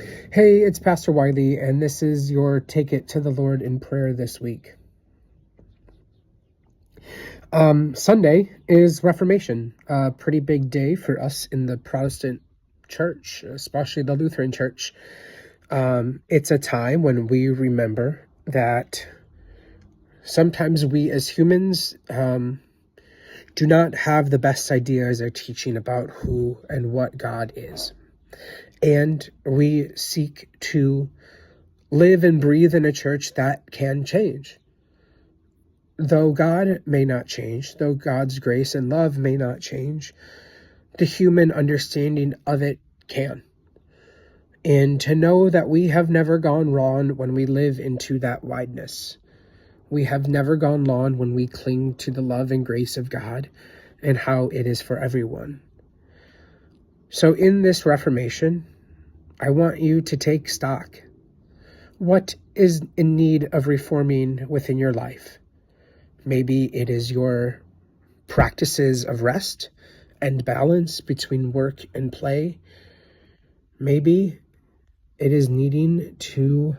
Hey, it's Pastor Wiley, and this is your Take It to the Lord in prayer this week. Sunday is Reformation, a pretty big day for us in the Protestant church, especially the Lutheran church. It's a time when we remember that sometimes we as humans do not have the best ideas or teaching about who and what God is. And we seek to live and breathe in a church that can change. Though God may not change, though God's grace and love may not change, the human understanding of it can. And to know that we have never gone wrong when we live into that wideness. We have never gone wrong when we cling to the love and grace of God and how it is for everyone. So in this Reformation, I want you to take stock. What is in need of reforming within your life? Maybe it is your practices of rest and balance between work and play. Maybe it is needing to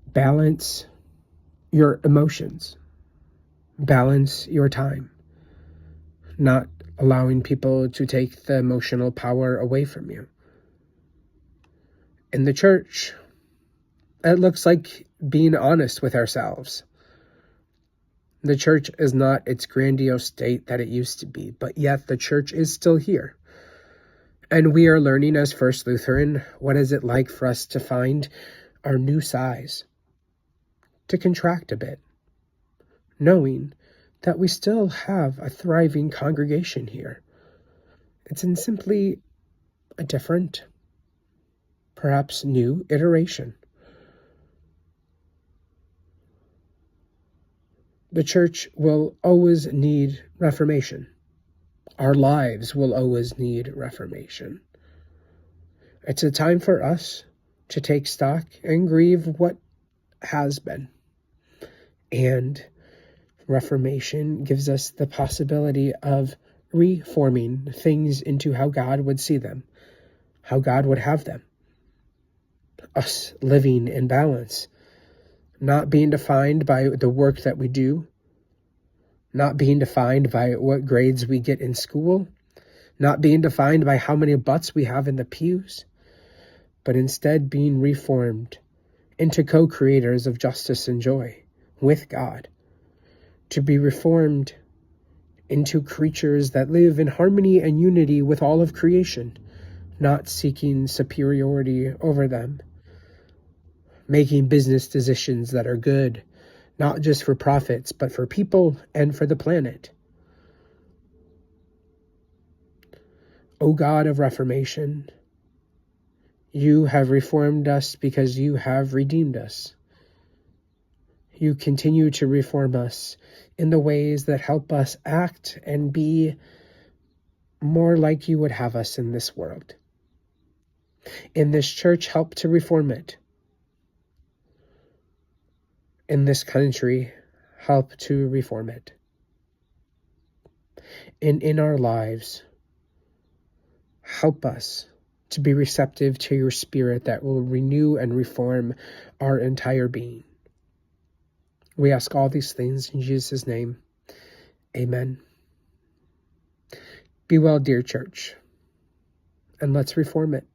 balance your emotions, balance your time, not allowing people to take the emotional power away from you. In the church, it looks like being honest with ourselves. The church is not its grandiose state that it used to be, but yet the church is still here. And we are learning as First Lutheran, what is it like for us to find our new size, to contract a bit, knowing that we still have a thriving congregation here. It's in simply a different, perhaps new iteration. The church will always need reformation. Our lives will always need reformation. It's a time for us to take stock and grieve what has been. And Reformation gives us the possibility of reforming things into how God would see them, how God would have them. Us living in balance, not being defined by the work that we do, not being defined by what grades we get in school, not being defined by how many butts we have in the pews, but instead being reformed into co-creators of justice and joy with God, to be reformed into creatures that live in harmony and unity with all of creation, not seeking superiority over them, making business decisions that are good, not just for profits, but for people and for the planet. O God of Reformation, you have reformed us because you have redeemed us. You continue to reform us in the ways that help us act and be more like you would have us in this world. In this church, help to reform it. In this country, help to reform it. And in our lives, help us to be receptive to your Spirit that will renew and reform our entire being. We ask all these things in Jesus' name. Amen. Be well, dear church, and let's reform it.